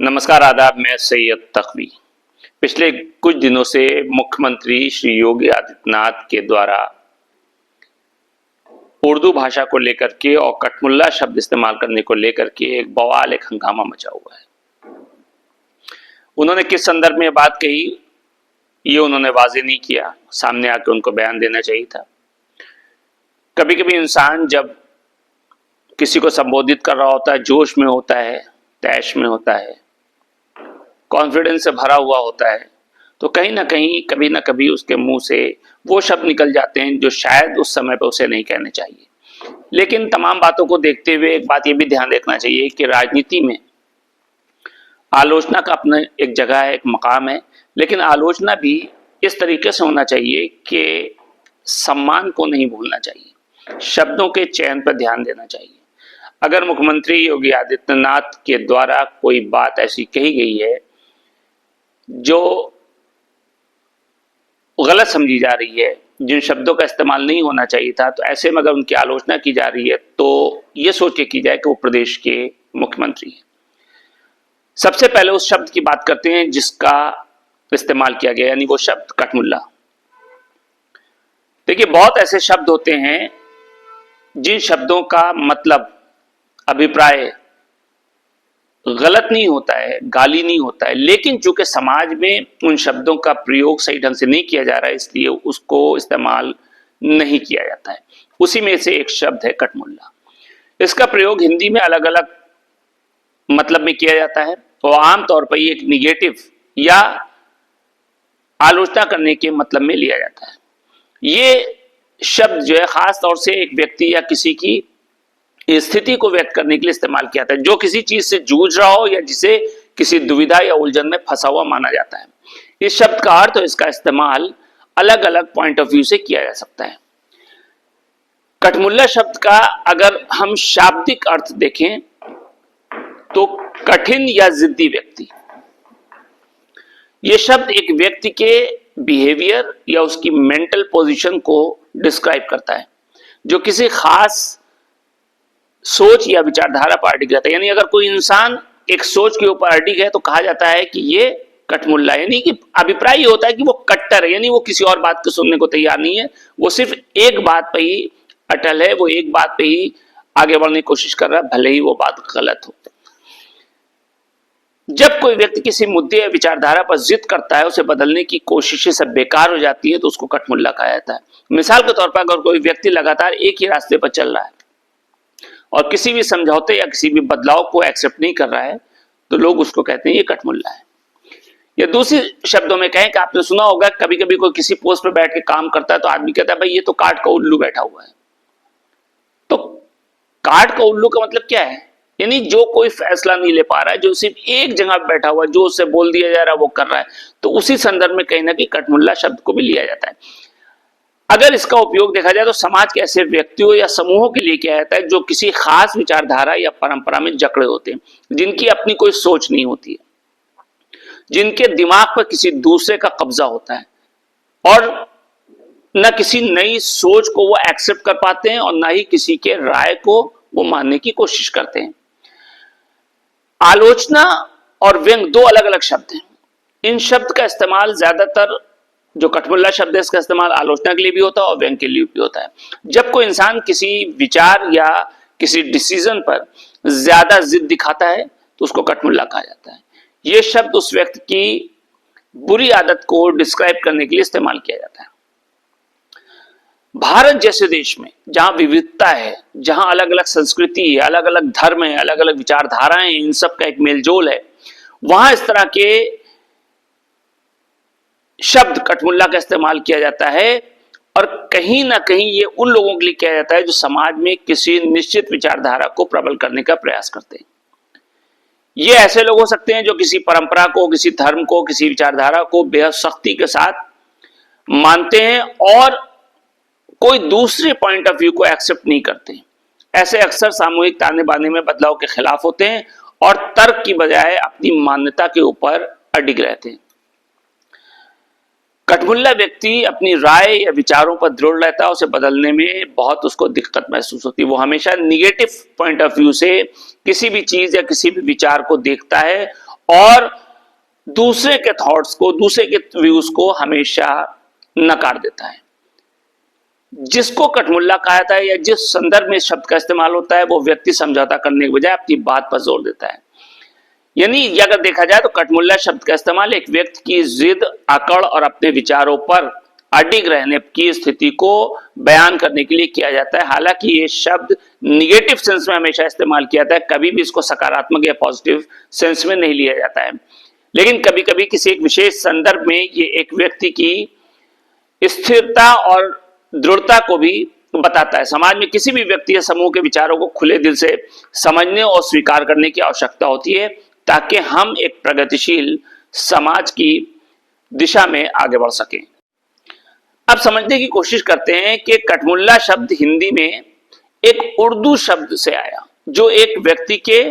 नमस्कार, आदाब। मैं सैयद तकवी। पिछले कुछ दिनों से मुख्यमंत्री श्री योगी आदित्यनाथ के द्वारा उर्दू भाषा को लेकर के और कठमुल्ला शब्द इस्तेमाल करने को लेकर के एक बवाल, एक हंगामा मचा हुआ है। उन्होंने किस संदर्भ में बात कही, ये उन्होंने वाजे नहीं किया। सामने आकर उनको बयान देना चाहिए था। कभी कभी इंसान जब किसी को संबोधित कर रहा होता है, जोश में होता है, तैश में होता है, कॉन्फिडेंस से भरा हुआ होता है, तो कहीं ना कहीं कभी ना कभी उसके मुंह से वो शब्द निकल जाते हैं जो शायद उस समय पर उसे नहीं कहने चाहिए। लेकिन तमाम बातों को देखते हुए एक बात ये भी ध्यान रखना चाहिए कि राजनीति में आलोचना का अपना एक जगह है, एक मकाम है, लेकिन आलोचना भी इस तरीके से होना चाहिए कि सम्मान को नहीं भूलना चाहिए, शब्दों के चयन पर ध्यान देना चाहिए। अगर मुख्यमंत्री योगी आदित्यनाथ के द्वारा कोई बात ऐसी कही गई है जो गलत समझी जा रही है, जिन शब्दों का इस्तेमाल नहीं होना चाहिए था, तो ऐसे में अगर उनकी आलोचना की जा रही है तो ये सोच के की जाए कि वो प्रदेश के मुख्यमंत्री हैं। सबसे पहले उस शब्द की बात करते हैं जिसका इस्तेमाल किया गया, यानी वो शब्द कठमुल्ला। देखिए, बहुत ऐसे शब्द होते हैं जिन शब्दों का मतलब, अभिप्राय गलत नहीं होता है, गाली नहीं होता है, लेकिन चूंकि समाज में उन शब्दों का प्रयोग सही ढंग से नहीं किया जा रहा है, इसलिए उसको इस्तेमाल नहीं किया जाता है। उसी में से एक शब्द है कठमुल्ला। इसका प्रयोग हिंदी में अलग अलग मतलब में किया जाता है और आमतौर पर एक निगेटिव या आलोचना करने के मतलब में लिया जाता है। ये शब्द जो है खास तौर से एक व्यक्ति या किसी की स्थिति को व्यक्त करने के लिए इस्तेमाल किया जाता है, जो किसी चीज से जूझ रहा हो या जिसे किसी दुविधा या उलझन में फंसा हुआ माना जाता है। इस शब्द का अर्थ और इसका इस्तेमाल अलग अलग पॉइंट ऑफ व्यू से किया जा सकता है। कठमुल्ला शब्द का अगर हम शाब्दिक अर्थ देखें तो कठिन या जिद्दी व्यक्ति। यह शब्द एक व्यक्ति के बिहेवियर या उसकी मेंटल पोजीशन को डिस्क्राइब करता है, जो किसी खास सोच या विचारधारा पर अडिग रहता है। यानी अगर कोई इंसान एक सोच के ऊपर अडिग है तो कहा जाता है कि ये कठमुल्ला। यानी कि अभिप्राय ये होता है कि वो कट्टर है, यानी वो किसी और बात को सुनने को तैयार नहीं है, वो सिर्फ एक बात पे ही अटल है, वो एक बात पे ही आगे बढ़ने की कोशिश कर रहा है, भले ही वो बात गलत हो। जब कोई व्यक्ति किसी मुद्दे या विचारधारा पर जिद करता है, उसे बदलने की कोशिशें सब बेकार हो जाती है, तो उसको कठमुल्ला कहा जाता है। मिसाल के तौर पर अगर कोई व्यक्ति लगातार एक ही रास्ते पर चल रहा है और किसी भी समझौते या किसी भी बदलाव को एक्सेप्ट नहीं कर रहा है, तो लोग उसको कहते हैं ये कठमुल्ला है। या दूसरे शब्दों में कहें कि आपने सुना होगा कभी कभी कोई किसी पोस्ट पर बैठ के काम करता है तो आदमी कहता है भाई ये तो काठ का उल्लू बैठा हुआ है। तो काठ का उल्लू का मतलब क्या है? यानी जो कोई फैसला नहीं ले पा रहा है, जो सिर्फ एक जगह पर बैठा हुआ है, जो उससे बोल दिया जा रहा है वो कर रहा है, तो उसी संदर्भ में कहीं ना कहीं कठमुल्ला शब्द को भी लिया जाता है। अगर इसका उपयोग देखा जाए तो समाज के ऐसे व्यक्तियों या समूहों के लिए किया जाता है जो किसी खास विचारधारा या परंपरा में जकड़े होते हैं, जिनकी अपनी कोई सोच नहीं होती है, जिनके दिमाग पर किसी दूसरे का कब्जा होता है और न किसी नई सोच को वो एक्सेप्ट कर पाते हैं और ना ही किसी के राय को वो मानने की कोशिश करते हैं। आलोचना और व्यंग दो अलग अलग शब्द हैं। इन शब्द का इस्तेमाल ज्यादातर, जो कठमुल्ला शब्द है, इसका इस्तेमाल आलोचना के लिए भी होता है और व्यंग के लिए भी होता है। जब कोई इंसान किसी विचार या किसी डिसीजन पर ज्यादा जिद दिखाता है तो उसको कठमुल्ला कहा जाता है। यह शब्द उस व्यक्ति की बुरी आदत को डिस्क्राइब करने के लिए इस्तेमाल किया जाता है। भारत जैसे देश में जहां विविधता है, जहां अलग अलग संस्कृति है, अलग अलग धर्म है, अलग अलग विचारधाराएं, इन सब का एक मेलजोल है, वहां इस तरह के शब्द कठमुल्ला का इस्तेमाल किया जाता है और कहीं ना कहीं ये उन लोगों के लिए किया जाता है जो समाज में किसी निश्चित विचारधारा को प्रबल करने का प्रयास करते हैं। ये ऐसे लोग हो सकते हैं जो किसी परंपरा को, किसी धर्म को, किसी विचारधारा को बेहद सख्ती के साथ मानते हैं और कोई दूसरे पॉइंट ऑफ व्यू को एक्सेप्ट नहीं करते। ऐसे अक्सर सामूहिक ताने बाने में बदलाव के खिलाफ होते हैं और तर्क की बजाय अपनी मान्यता के ऊपर अडिग रहते हैं। कठमुल्ला व्यक्ति अपनी राय या विचारों पर दृढ़ रहता है, उसे बदलने में बहुत उसको दिक्कत महसूस होती है। वो हमेशा निगेटिव पॉइंट ऑफ व्यू से किसी भी चीज या किसी भी विचार को देखता है और दूसरे के थॉट्स को, दूसरे के व्यूज को हमेशा नकार देता है। जिसको कठमुल्ला कहा जाता है या जिस संदर्भ में इस शब्द का इस्तेमाल होता है, वो व्यक्ति समझौता करने के बजाय अपनी बात पर जोर देता है। यानी ये अगर देखा जाए तो कठमुल्ला शब्द का इस्तेमाल एक व्यक्ति की जिद, अकड़ और अपने विचारों पर अडिग रहने की स्थिति को बयान करने के लिए किया जाता है। हालांकि ये शब्द निगेटिव सेंस में हमेशा इस्तेमाल किया जाता है, कभी भी इसको सकारात्मक या पॉजिटिव सेंस में नहीं लिया जाता है। लेकिन कभी कभी किसी एक विशेष संदर्भ में ये एक व्यक्ति की स्थिरता और दृढ़ता को भी बताता है। समाज में किसी भी व्यक्ति या समूह के विचारों को खुले दिल से समझने और स्वीकार करने की आवश्यकता होती है, ताकि हम एक प्रगतिशील समाज की दिशा में आगे बढ़ सकें। अब समझने की कोशिश करते हैं कि कठमुल्ला शब्द हिंदी में एक उर्दू शब्द से आया, जो एक व्यक्ति के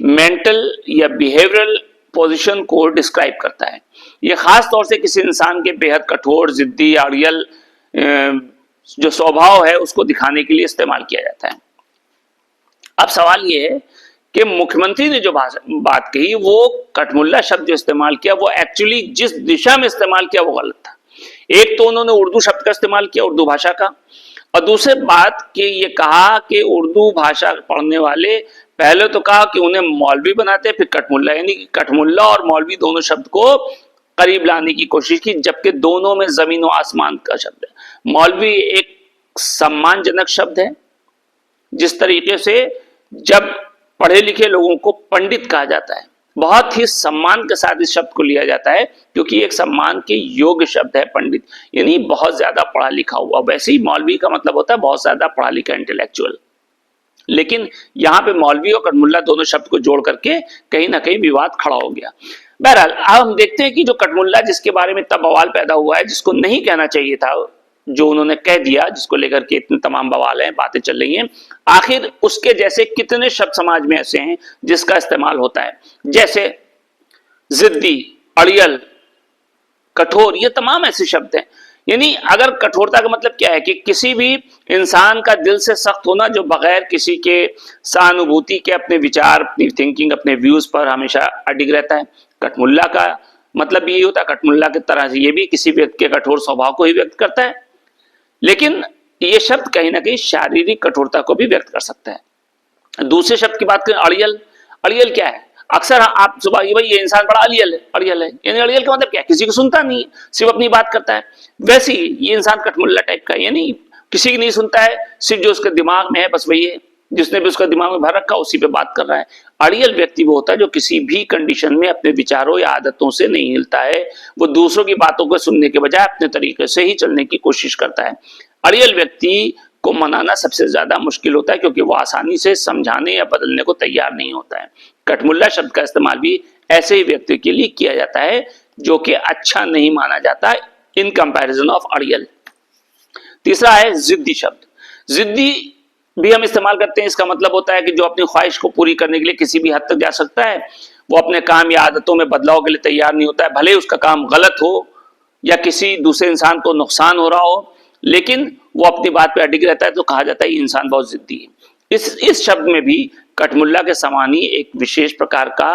मेंटल या बिहेवियरल पोजीशन को डिस्क्राइब करता है। यह खास तौर से किसी इंसान के बेहद कठोर, जिद्दी, अड़ियल जो स्वभाव है उसको दिखाने के लिए इस्तेमाल किया जाता है। अब सवाल यह है कि मुख्यमंत्री ने जो बात कही, वो कठमुल्ला शब्द जो इस्तेमाल किया, वो एक्चुअली जिस दिशा में इस्तेमाल किया वो गलत था। एक तो उन्होंने उर्दू शब्द का इस्तेमाल किया, उर्दू भाषा का, और दूसरी बात कि ये कहा कि उर्दू भाषा पढ़ने वाले पहले तो कहा कि उन्हें मौलवी बनाते, फिर कठमुल्ला, यानी कि कठमुल्ला और मौलवी दोनों शब्द को करीब लाने की कोशिश की, जबकि दोनों में जमीन और आसमान का शब्द है। मौलवी एक सम्मानजनक शब्द है, जिस तरीके से जब पढ़े लिखे लोगों को पंडित कहा जाता है, बहुत ही सम्मान के साथ इस शब्द को लिया जाता है, क्योंकि एक सम्मान के योग्य शब्द है पंडित, यानी बहुत ज्यादा पढ़ा लिखा हुआ। वैसे ही मौलवी का मतलब होता है बहुत ज्यादा पढ़ा लिखा, इंटेलेक्चुअल। लेकिन यहाँ पे मौलवी और कठमुल्ला दोनों शब्द को जोड़ करके कहीं ना कहीं विवाद खड़ा हो गया। बहरहाल अब हम देखते हैं कि जो कठमुल्ला, जिसके बारे में तब बवाल पैदा हुआ है, जिसको नहीं कहना चाहिए था, जो उन्होंने कह दिया, जिसको लेकर के इतने तमाम बवाल हैं, बातें चल रही हैं, आखिर उसके जैसे कितने शब्द समाज में ऐसे हैं जिसका इस्तेमाल होता है, जैसे जिद्दी, अड़ियल, कठोर, ये तमाम ऐसे शब्द हैं। यानी अगर कठोरता का मतलब क्या है कि किसी भी इंसान का दिल से सख्त होना, जो बगैर किसी के सहानुभूति के अपने विचार, अपनी थिंकिंग, अपने व्यूज पर हमेशा अडिग रहता है। कठमुल्ला का मतलब यही होता है, कठमुल्ला की तरह से ये भी किसी व्यक्ति के कठोर स्वभाव को ही व्यक्त करता है, लेकिन ये शब्द कहीं ना कहीं शारीरिक कठोरता को भी व्यक्त कर सकता है। दूसरे शब्द की बात करें, अड़ियल। अड़ियल क्या है? अक्सर आप सुबह ये भाई ये इंसान बड़ा अड़ियल है, यानी अड़ियल का मतलब क्या है? किसी को सुनता नहीं, सिर्फ अपनी बात करता है। वैसे ही ये इंसान कठमुल्ला टाइप का है, यानी किसी की नहीं सुनता है, सिर्फ जो उसके दिमाग में है बस वही है, जिसने भी उसका दिमाग में भर रखा उसी पे बात कर रहा है। अड़ियल व्यक्ति वो होता है जो किसी भी कंडीशन में अपने विचारों या आदतों से नहीं हिलता है, वो दूसरों की बातों को सुनने के बजाय अपने तरीके से ही चलने की कोशिश करता है। अड़ियल व्यक्ति को मनाना सबसे ज्यादा मुश्किल होता है, क्योंकि वो आसानी से समझाने या बदलने को तैयार नहीं होता है। कठमुल्ला शब्द का इस्तेमाल भी ऐसे ही व्यक्ति के लिए किया जाता है जो कि अच्छा नहीं माना जाता इन कंपैरिजन ऑफ अड़ियल। तीसरा है जिद्दी शब्द। जिद्दी भी हम इस्तेमाल करते हैं, इसका मतलब होता है कि जो अपनी ख्वाहिश को पूरी करने के लिए किसी भी हद तक जा सकता है, वो अपने काम या आदतों में बदलाव के लिए तैयार नहीं होता है, भले ही उसका काम गलत हो या किसी दूसरे इंसान को नुकसान हो रहा हो, लेकिन वो अपनी बात पे अडिग रहता है, तो कहा जाता है ये इंसान बहुत जिद्दी है। इस शब्द में भी कठमुल्ला के समान ही एक विशेष प्रकार का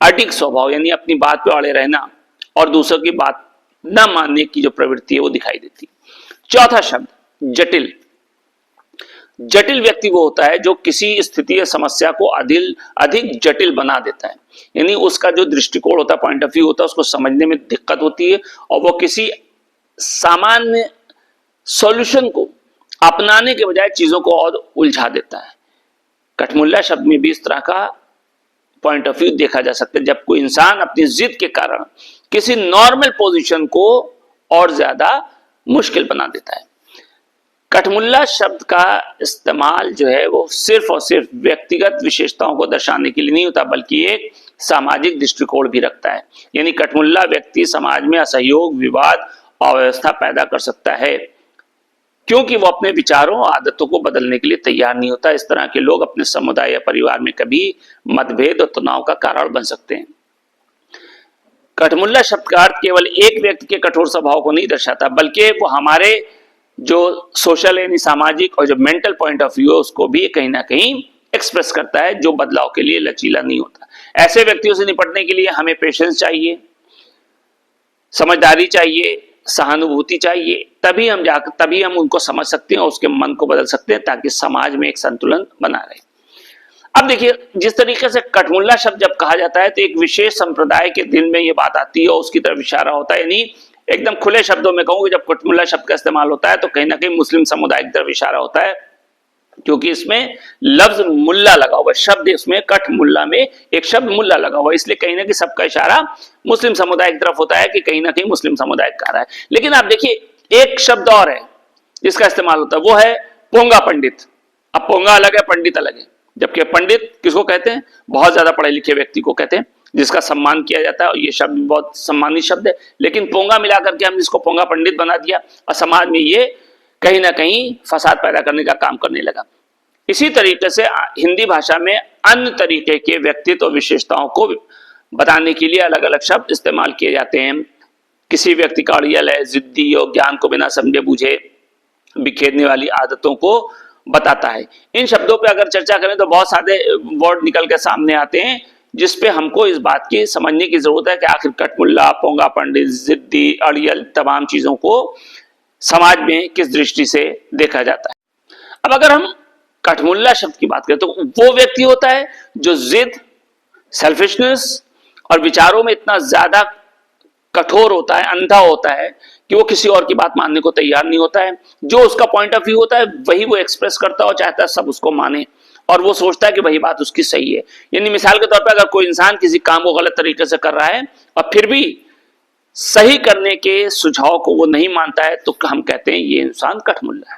अडिग स्वभाव, यानी अपनी बात पे अड़े रहना और दूसरों की बात न मानने की जो प्रवृत्ति है वो दिखाई देती है। चौथा शब्द जटिल। जटिल व्यक्ति वो होता है जो किसी स्थिति या समस्या को अधिक जटिल बना देता है, यानी उसका जो दृष्टिकोण होता है, पॉइंट ऑफ व्यू होता है, उसको समझने में दिक्कत होती है और वो किसी सामान्य सॉल्यूशन को अपनाने के बजाय चीजों को और उलझा देता है। कठमुल्ला शब्द में भी इस तरह का पॉइंट ऑफ व्यू देखा जा सकता है, जब कोई इंसान अपनी जिद के कारण किसी नॉर्मल पोजीशन को और ज्यादा मुश्किल बना देता है। कठमुल्ला शब्द का इस्तेमाल जो है वो सिर्फ और सिर्फ व्यक्तिगत विशेषताओं को दर्शाने के लिए नहीं होता, बल्कि एक सामाजिक दृष्टिकोण भी रखता है। यानी कठमुल्ला व्यक्ति समाज में असहयोग, विवाद, अव्यवस्था पैदा कर सकता है, क्योंकि वो अपने विचारों आदतों को बदलने के लिए तैयार नहीं होता। इस तरह के लोग अपने समुदाय या परिवार में कभी मतभेद और तनाव का कारण बन सकते हैं। कठमुल्ला शब्द का अर्थ केवल एक व्यक्ति के कठोर स्वभाव को नहीं दर्शाता, बल्कि वो हमारे जो सोशल यानी सामाजिक और जो मेंटल पॉइंट ऑफ व्यू है उसको भी कहीं ना कहीं एक्सप्रेस करता है, जो बदलाव के लिए लचीला नहीं होता। ऐसे व्यक्तियों से निपटने के लिए हमें पेशेंस चाहिए, समझदारी चाहिए, सहानुभूति चाहिए, तभी हम उनको समझ सकते हैं और उसके मन को बदल सकते हैं, ताकि समाज में एक संतुलन बना रहे। अब देखिए, जिस तरीके से कठमुल्ला शब्द जब कहा जाता है तो एक विशेष संप्रदाय के दिल में ये बात आती है और उसकी तरफ इशारा होता है। यानी एकदम खुले शब्दों में कहूं कि जब कठमुल्ला शब्द का इस्तेमाल होता है तो कहीं ना कहीं मुस्लिम समुदाय की तरफ इशारा होता है, क्योंकि इसमें लफ्ज मुल्ला लगा हुआ है, शब्द इसमें कठमुल्ला में एक शब्द मुल्ला लगा हुआ है, इसलिए कहीं ना कहीं सबका इशारा मुस्लिम समुदाय की तरफ होता है कि कहीं ना कहीं मुस्लिम समुदाय का रहा है। लेकिन आप देखिए, एक शब्द और है जिसका इस्तेमाल होता है, वो है पोंगा पंडित। अब पोंगा अलग है, पंडित अलग है। जबकि पंडित किसको कहते हैं? बहुत ज्यादा पढ़े लिखे व्यक्ति को कहते हैं, जिसका सम्मान किया जाता है, और ये शब्द बहुत सम्मानित शब्द है। लेकिन पोंगा मिलाकर के हम इसको पोंगा पंडित बना दिया और समाज में ये कहीं ना कहीं फसाद पैदा करने का काम करने लगा। इसी तरीके से हिंदी भाषा में अन्य तरीके के व्यक्तित्व और विशेषताओं को बताने के लिए अलग अलग शब्द इस्तेमाल किए जाते हैं। किसी व्यक्ति का अड़ियल है, जिद्दी और ज्ञान को बिना समझे बूझे बिखेरने वाली आदतों को बताता है। इन शब्दों पे अगर चर्चा करें तो बहुत सारे वर्ड निकल के सामने आते हैं, जिसपे हमको इस बात की समझने की जरूरत है कि आखिर कठमुल्ला, पोंगा पंडित, जिद्दी, अड़ियल, तमाम चीजों को समाज में किस दृष्टि से देखा जाता है। अब अगर हम कठमुल्ला शब्द की बात करें तो वो व्यक्ति होता है जो जिद, सेल्फिशनेस और विचारों में इतना ज्यादा कठोर होता है, अंधा होता है कि वो किसी और की बात मानने को तैयार नहीं होता है। जो उसका पॉइंट ऑफ व्यू होता है वही वो एक्सप्रेस करता है और चाहता है सब उसको माने, और वो सोचता है कि वही बात उसकी सही है। यानी मिसाल के तौर पर अगर कोई इंसान किसी काम को गलत तरीके से कर रहा है और फिर भी सही करने के सुझाव को वो नहीं मानता है, तो हम कहते हैं ये इंसान कठमुल्ला है।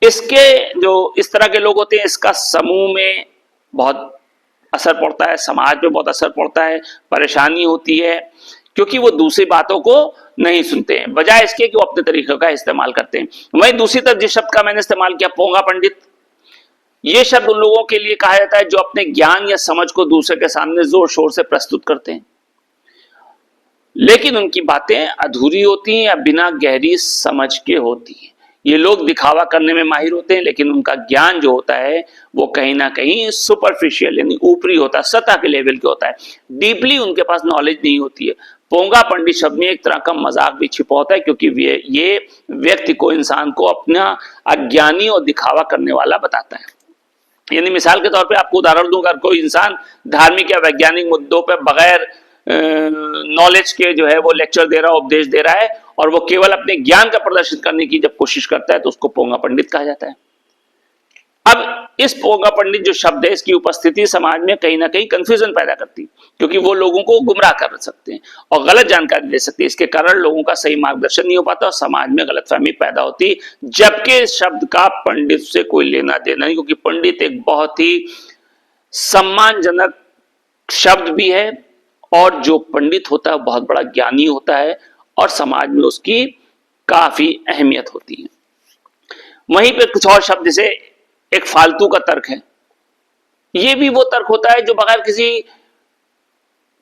इसके जो इस तरह के लोग होते हैं, इसका समूह में बहुत असर पड़ता है, समाज पे बहुत असर पड़ता है, परेशानी होती है, क्योंकि वो दूसरी बातों को नहीं सुनते हैं, बजाय इसके कि वो अपने तरीके का इस्तेमाल करते हैं। वहीं दूसरी तरफ जिस शब्द का मैंने इस्तेमाल किया, पोंगा पंडित, ये शब्द उन लोगों के लिए कहा जाता है जो अपने ज्ञान या समझ को दूसरे के सामने जोर शोर से प्रस्तुत करते हैं, लेकिन उनकी बातें अधूरी होती हैं या बिना गहरी समझ के होती हैं। ये लोग दिखावा करने में माहिर होते हैं, लेकिन उनका ज्ञान जो होता है वो कहीं ना कहीं सुपरफिशियल यानी ऊपरी होता है, सतह के लेवल के होता है, डीपली उनके पास नॉलेज नहीं होती है। पोंगा पंडित शब्द में एक तरह का मजाक भी छिपा होता है, क्योंकि ये व्यक्ति को, इंसान को अपना अज्ञानी और दिखावा करने वाला बताता है। यानी मिसाल के तौर पे आपको उदाहरण दूं, अगर कोई इंसान धार्मिक या वैज्ञानिक मुद्दों पर बगैर नॉलेज के जो है वो लेक्चर दे रहा है, उपदेश दे रहा है, और वो केवल अपने ज्ञान का प्रदर्शन करने की जब कोशिश करता है तो उसको पोंगा पंडित कहा जाता है। अब इस पोंगा पंडित जो शब्द है, इसकी उपस्थिति समाज में कहीं ना कहीं कंफ्यूजन पैदा करती है, क्योंकि वो लोगों को गुमराह कर सकते हैं और गलत जानकारी दे सकते हैं। इसके कारण लोगों का सही मार्गदर्शन नहीं हो पाता और समाज में गलतफहमी पैदा होती है, जबकि इस शब्द का पंडित से कोई लेना देना नहीं, क्योंकि पंडित एक बहुत ही सम्मानजनक शब्द भी है, और जो पंडित होता है बहुत बड़ा ज्ञानी होता है और समाज में उसकी काफी अहमियत होती है। वहीं पे कुछ और शब्द, जैसे एक फालतू का तर्क है, ये भी वो तर्क होता है जो बगैर किसी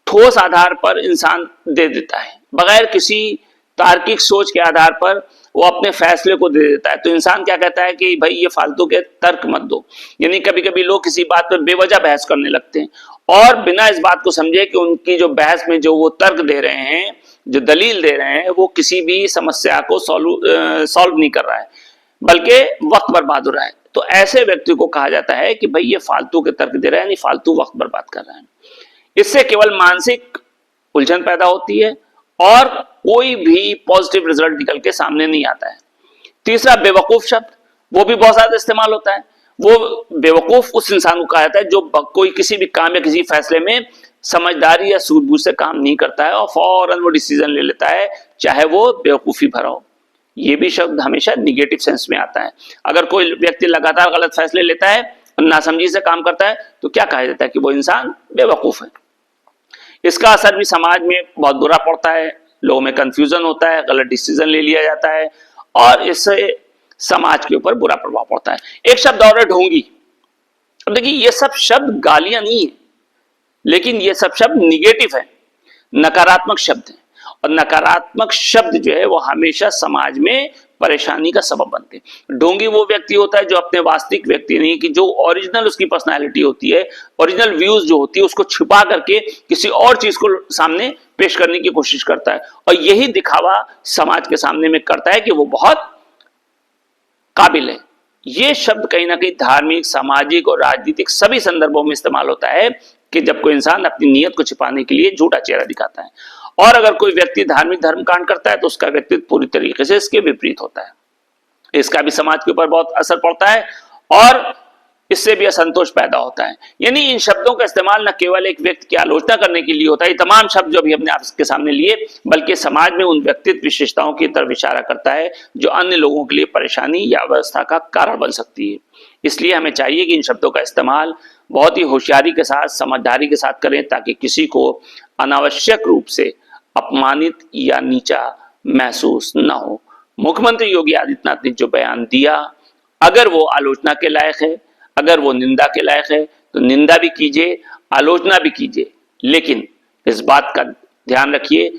ठोस आधार पर इंसान दे देता है, बगैर किसी तार्किक सोच के आधार पर वो अपने फैसले को दे देता है। तो इंसान क्या कहता है कि भाई ये फालतू के तर्क मत दो। यानी कभी कभी लोग किसी बात पर बेवजह बहस करने लगते हैं और बिना इस बात को समझे कि उनकी जो बहस में जो वो तर्क दे रहे हैं, जो दलील दे रहे हैं, वो किसी भी समस्या को सॉल्व नहीं कर रहा है, बल्कि वक्त बर्बाद हो रहा है। तो ऐसे व्यक्ति को कहा जाता है कि भाई ये फालतू के तर्क दे रहा है, यानी फालतू वक्त बर्बाद कर रहा है। इससे केवल मानसिक उलझन पैदा होती है और कोई भी पॉजिटिव रिजल्ट निकल के सामने नहीं आता है। तीसरा, बेवकूफ शब्द, वो भी बहुत ज्यादा इस्तेमाल होता है। वो बेवकूफ उस इंसान को कहा जाता है जो कोई किसी भी काम या किसी फैसले में समझदारी या सूझबूझ से काम नहीं करता है और फौरन वो डिसीजन ले लेता है, चाहे वो बेवकूफी भरा हो। ये भी शब्द हमेशा निगेटिव सेंस में आता है। अगर कोई व्यक्ति लगातार गलत फैसले लेता है और नासमझी से काम करता है तो क्या कहा जाता है कि वो इंसान बेवकूफ है। इसका असर भी समाज में बहुत बुरा पड़ता है, लोगों में कंफ्यूजन होता है, गलत डिसीजन ले लिया जाता है और इससे समाज के ऊपर बुरा प्रभाव पड़ता है। एक शब्द और है, ढोंगी। अब देखिए, ये सब शब्द गालियां नहीं है, लेकिन ये सब शब्द निगेटिव है, नकारात्मक शब्द है, और नकारात्मक शब्द जो है वो हमेशा समाज में परेशानी का सबब बनते हैं। ढोंगी वो व्यक्ति होता है जो अपने वास्तविक व्यक्ति नहीं, कि जो ओरिजिनल उसकी पर्सनालिटी होती है, ओरिजिनल व्यूज जो होती है, उसको छिपा करके किसी और चीज को सामने पेश करने की कोशिश करता है, और यही दिखावा समाज के सामने में करता है कि वो बहुत काबिल है। ये शब्द कहीं ना कहीं धार्मिक, सामाजिक और राजनीतिक सभी संदर्भों में इस्तेमाल होता है कि जब कोई इंसान अपनी नीयत को छिपाने के लिए झूठा चेहरा दिखाता है। और अगर कोई व्यक्ति धार्मिक धर्मकांड करता है तो उसका व्यक्तित्व पूरी तरीके से इसके विपरीत होता है। इसका भी समाज के ऊपर बहुत असर पड़ता है और इससे भी असंतोष पैदा होता है। यानी इन शब्दों का इस्तेमाल न केवल एक व्यक्ति की आलोचना करने के लिए होता है, ये तमाम शब्द जो भी हमने आपके सामने लिए, बल्कि समाज में उन व्यक्तित्व विशेषताओं की तरफ इशारा करता है जो अन्य लोगों के लिए परेशानी या अव्यवस्था का कारण बन सकती है। इसलिए हमें चाहिए कि इन शब्दों का इस्तेमाल बहुत ही होशियारी के साथ, समझदारी के साथ करें, ताकि किसी को अनावश्यक रूप से अपमानित या नीचा महसूस न हो। मुख्यमंत्री योगी आदित्यनाथ ने जो बयान दिया, अगर वो आलोचना के लायक है, अगर वो निंदा के लायक है, तो निंदा भी कीजिए, आलोचना भी कीजिए, लेकिन इस बात का ध्यान रखिए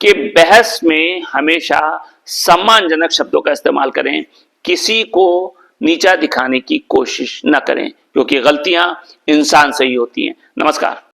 कि बहस में हमेशा सम्मानजनक शब्दों का इस्तेमाल करें, किसी को नीचा दिखाने की कोशिश न करें, क्योंकि गलतियां इंसान से ही होती हैं। नमस्कार।